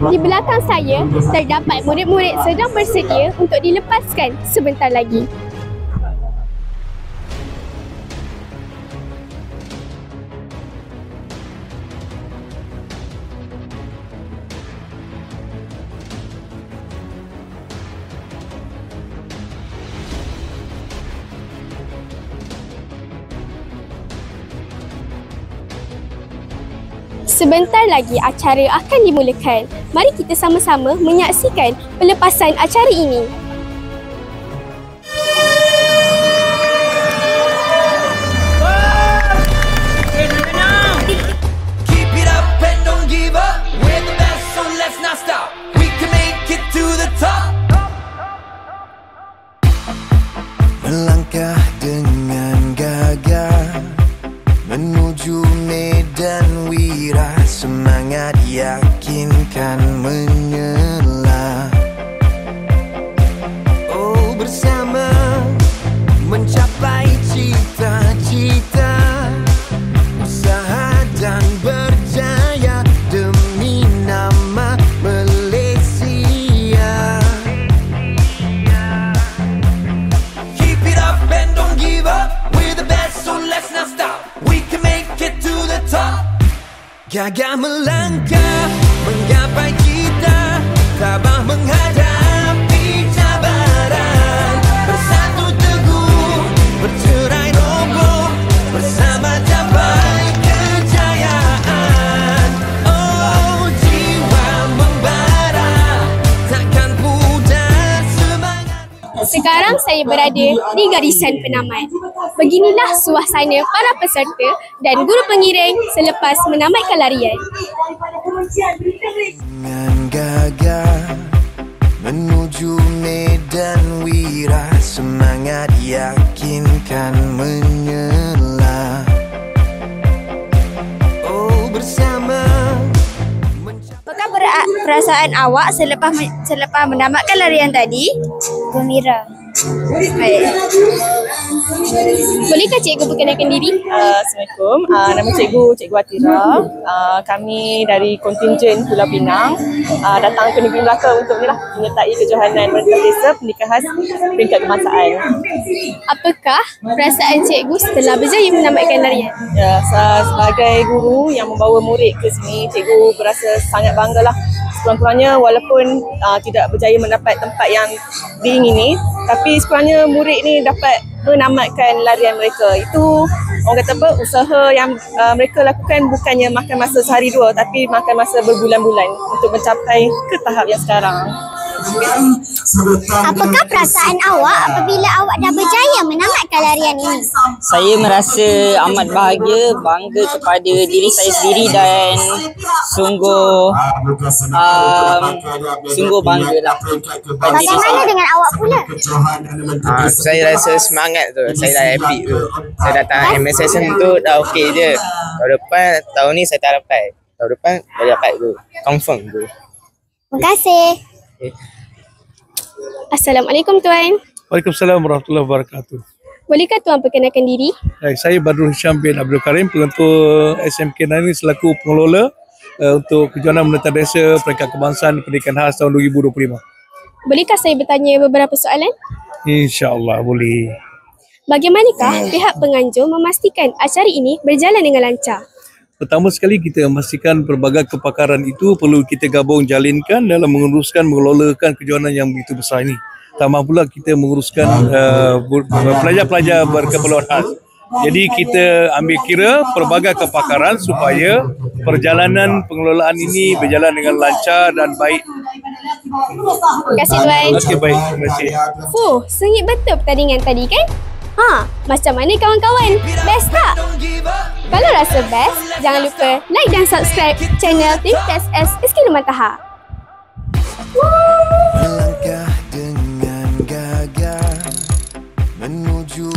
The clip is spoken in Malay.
Di belakang saya terdapat murid-murid sedang bersedia untuk dilepaskan sebentar lagi. Sebentar lagi acara akan dimulakan. Mari kita sama-sama menyaksikan pelepasan acara ini. Keep it up and don't give up. We're the best, so let's not stop. We can make it to the top. Melangkah dengan gagah menuju medan wira, semangat yakinkan menyela. Oh, bersama mencapai cita-cita, usaha dan berjaya demi nama Malaysia. Keep it up and don't give up. We're the best, so let's not stop. We can make it to the top. Gagah melangkah menggapai cita, tabah menghadapi cabaran. Bersatu teguh, bercerai roboh, bersama capai kejayaan. Oh, jiwa membara, takkan pudar semangat. Sekarang saya berada di garisan penamat. Beginilah suasana para peserta dan guru pengiring selepas menamatkan larian. Dengan gagah menuju medan wira, semangat yakinkan menyela. Oh, bersama Apakah perasaan awak selepas menamatkan larian tadi? Gembira. Baik. Bolehkah cikgu perkenalkan diri? Assalamualaikum. Nama Cikgu Atira. Kami dari kontingen Pulau Pinang datang ke Negeri Melaka untuk menyertai kejohanan Merdeka Desa Pernikahan peringkat kebangsaan. Apakah perasaan cikgu setelah berjaya menamatkan larian? Ya, sebagai guru yang membawa murid ke sini, cikgu berasa sangat banggalah. Sekurang-kurangnya walaupun tidak berjaya mendapat tempat yang diingini, tapi sekurangnya murid ni dapat menamatkan larian mereka. Itu orang kata apa, usaha yang mereka lakukan bukannya makan masa sehari dua, tapi makan masa berbulan-bulan untuk mencapai ke tahap yang sekarang. Apakah perasaan awak apabila awak dah berjaya menamatkan larian ini? Saya merasa amat bahagia, bangga kepada diri saya sendiri dan sungguh banggalah. Bagaimana dengan awak pula? Saya rasa semangat tu, saya dah happy tu. Saya datang MSSN tu dah okey je. Tahun ni saya tak dapat. Tahun depan boleh dapat tu. Confirm tu. Terima kasih. Assalamualaikum Tuan. Waalaikumsalam warahmatullahi wabarakatuh. Bolehkah Tuan perkenalkan diri? Saya Badrul Hisham bin Abdul Karim, pengetua SMK Nani selaku pengelola untuk kejohanan Merdeka Desa Peringkat Kebangsaan Pendidikan Khas tahun 2025. Bolehkah saya bertanya beberapa soalan? InsyaAllah boleh. Bagaimanakah pihak penganjur memastikan acara ini berjalan dengan lancar? Pertama sekali kita memastikan pelbagai kepakaran itu perlu kita gabung jalinkan dalam menguruskan, mengelolakan kejohanan yang begitu besar ini. Tambah pula kita menguruskan pelajar-pelajar berkeperluan khas. Jadi kita ambil kira pelbagai kepakaran supaya perjalanan pengelolaan ini berjalan dengan lancar dan baik. Terima kasih Tuan. Okey, baik. Terima kasih. Sengit betul pertandingan tadi kan? Macam mana kawan-kawan? Best tak? Kalau rasa best, jangan lupa like dan subscribe channel Tim TSS SK Lumantaha. melangkah dengan gagah menuju